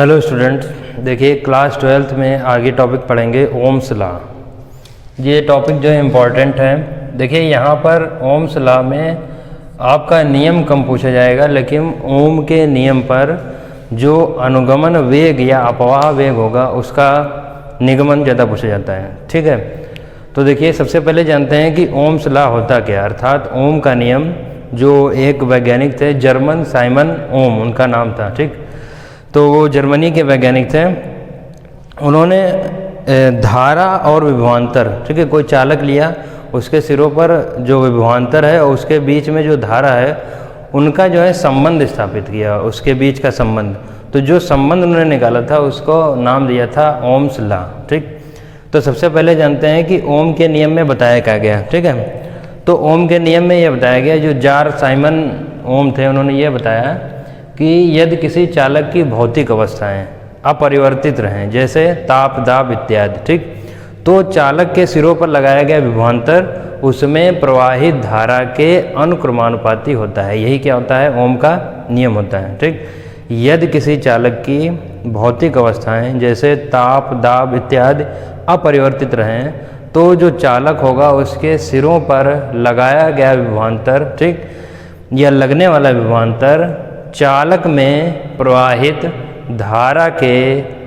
Hello students, देखिए class 12th में आगे टॉपिक पढ़ेंगे ओम्स लॉ। ये टॉपिक जो है इम्पॉर्टेंट है। देखिए यहाँ पर ओम्स लॉ में आपका नियम कम पूछा जाएगा, लेकिन ओम के नियम पर जो अनुगमन वेग या अपवाह वेग होगा उसका निगमन ज़्यादा पूछा जाता है। ठीक है, तो देखिए सबसे पहले जानते हैं कि ओम्स लॉ होता क्या, अर्थात ओम का नियम। जो एक वैज्ञानिक थे जर्मन साइमन ओम उनका नाम था। ठीक, तो वो जर्मनी के वैज्ञानिक थे। उन्होंने धारा और विभवांतर, ठीक है, कोई चालक लिया, उसके सिरों पर जो विभवांतर है और उसके बीच में जो धारा है उनका जो है संबंध स्थापित किया, उसके बीच का संबंध। तो जो संबंध उन्होंने निकाला था उसको नाम दिया था ओम्स लॉ। ठीक, तो सबसे पहले जानते हैं कि ओम के नियम में बताया क्या गया। ठीक है, तो ओम के नियम में यह बताया गया, जो जार साइमन ओम थे उन्होंने ये बताया कि यदि किसी चालक की भौतिक अवस्थाएं अपरिवर्तित रहें, जैसे ताप दाब इत्यादि, ठीक, तो चालक के सिरों पर लगाया गया विभवांतर उसमें प्रवाहित धारा के अनुक्रमानुपाती होता है। यही क्या होता है, ओम का नियम होता है। ठीक, यदि किसी चालक की भौतिक अवस्थाएं जैसे ताप दाब इत्यादि अपरिवर्तित रहें, तो जो चालक होगा उसके सिरों पर लगाया गया विभवांतर, ठीक, या लगने वाला विभवांतर चालक में प्रवाहित धारा के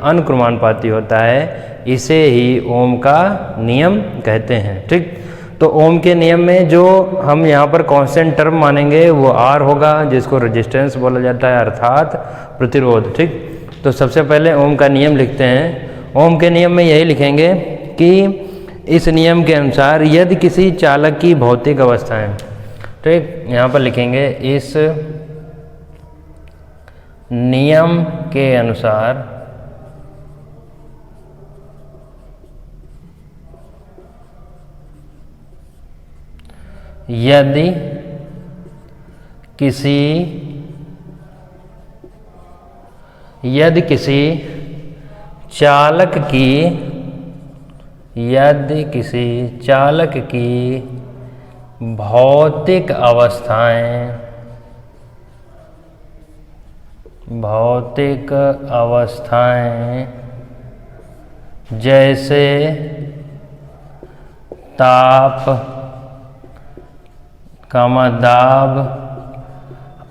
अनुक्रमानुपाती होता है। इसे ही ओम का नियम कहते हैं। ठीक, तो ओम के नियम में जो हम यहाँ पर कांस्टेंट टर्म मानेंगे वो आर होगा, जिसको रेजिस्टेंस बोला जाता है, अर्थात प्रतिरोध। ठीक, तो सबसे पहले ओम का नियम लिखते हैं। ओम के नियम में यही लिखेंगे कि इस नियम के अनुसार यदि किसी चालक की भौतिक अवस्थाएं, ठीक, यहाँ पर लिखेंगे इस नियम के अनुसार यदि किसी चालक की भौतिक अवस्थाएं जैसे ताप दाब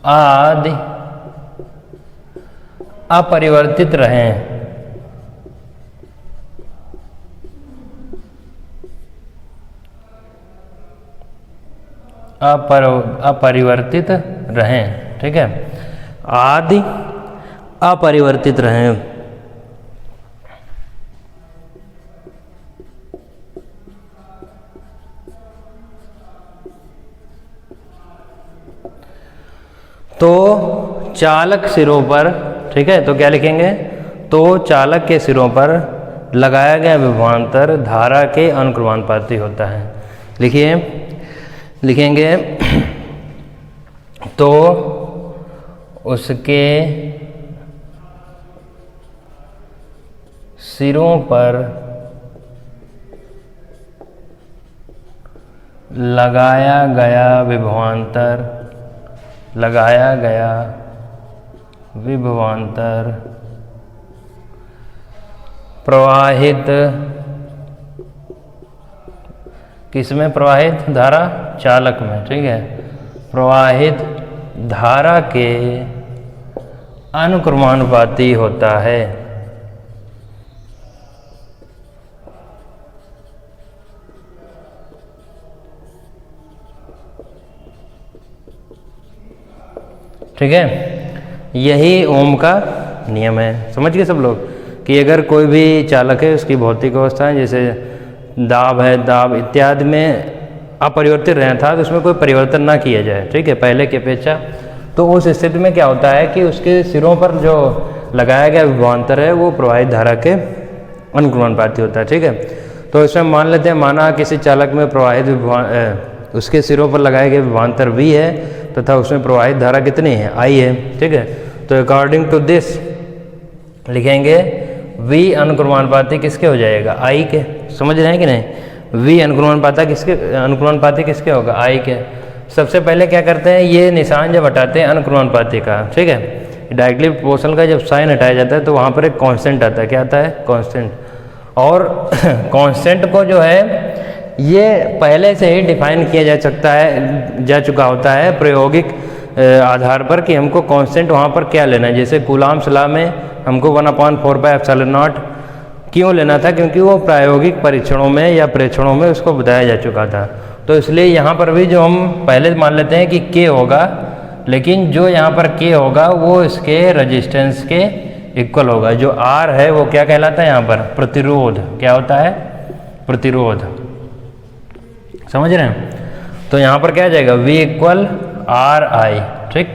आदि अपरिवर्तित रहें, अपरिवर्तित रहें, ठीक है, आदि अपरिवर्तित रहें, तो चालक सिरों पर, ठीक है, तो क्या लिखेंगे, तो चालक के सिरों पर लगाया गया विभवांतर धारा के अनुक्रमानुपाती होता है। लिखेंगे तो उसके सिरों पर लगाया गया विभवांतर प्रवाहित, किसमें प्रवाहित, धारा चालक में, ठीक है, प्रवाहित धारा के अनुक्रमानुपाती होता है। ठीक है, यही ओम का नियम है। समझ गए सब लोग कि अगर कोई भी चालक है उसकी भौतिक अवस्थाएं जैसे दाब है, दाब इत्यादि में अपरिवर्तित रहना था, तो उसमें कोई परिवर्तन ना किया जाए, ठीक है, पहले की अपेक्षा। तो उस स्थिति में क्या होता है कि उसके सिरों पर जो लगाया गया विभवांतर है वो प्रवाहित धारा के अनुक्रमानुपाती होता है। ठीक है, तो इसमें मान लेते हैं, माना किसी चालक में प्रवाहित उसके सिरों पर लगाए गए विभवांतर V है तथा उसमें प्रवाहित धारा कितनी है, I है। ठीक है, तो अकॉर्डिंग टू दिस लिखेंगे V अनुक्रमानुपाती किसके हो जाएगा, I के। समझ रहे हैं कि नहीं, V अनुक्रमानुपाती किसके होगा, I के। सबसे पहले क्या करते हैं, ये निशान जब हटाते हैं अनुक्रमानुपाती का, ठीक है, डायरेक्टली प्रोपोर्शनल का जब साइन हटाया जाता है तो वहाँ पर एक कांस्टेंट आता है। क्या आता है? कांस्टेंट। और कांस्टेंट को जो है ये पहले से ही डिफाइन किया जा चुका होता है प्रायोगिक आधार पर कि हमको कांस्टेंट वहाँ पर क्या लेना है। जैसे कूलाम्स लॉ में हमको 1/4πε0 क्यों लेना था? क्योंकि वो प्रायोगिक परीक्षणों में या प्रेक्षणों में उसको बताया जा चुका था। तो इसलिए यहाँ पर भी जो हम पहले मान लेते हैं कि K होगा, लेकिन जो यहाँ पर K होगा वो इसके रेजिस्टेंस के इक्वल होगा। जो R है वो क्या कहलाता है यहाँ पर? प्रतिरोध। क्या होता है? प्रतिरोध। समझ रहे हैं? तो यहाँ पर क्या आ जाएगा? V = RI। ठीक,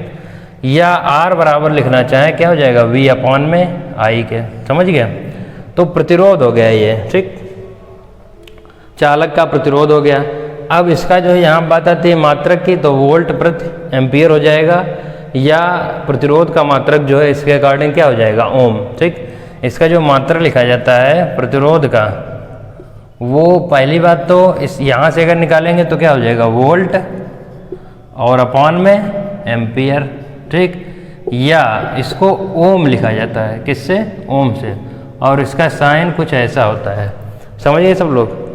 या R बराबर लिखना चाहे क्या हो जाएगा? V/I के। समझ गया? तो प्रतिरोध हो गया ये। ठीक, चालक का प्रतिरोध हो गया। अब इसका जो है यहाँ बात आती है मात्रक की, तो वोल्ट प्रति एम्पियर हो जाएगा, या प्रतिरोध का मात्रक जो है इसके अकॉर्डिंग क्या हो जाएगा? ओम। ठीक, इसका जो मात्रक लिखा जाता है प्रतिरोध का, वो पहली बात तो इस यहाँ से अगर निकालेंगे तो क्या हो जाएगा? वोल्ट और अपॉन में एम्पियर। ठीक, या इसको ओम लिखा जाता है। किससे? ओम से। और इसका साइन कुछ ऐसा होता है। समझिए सब लोग।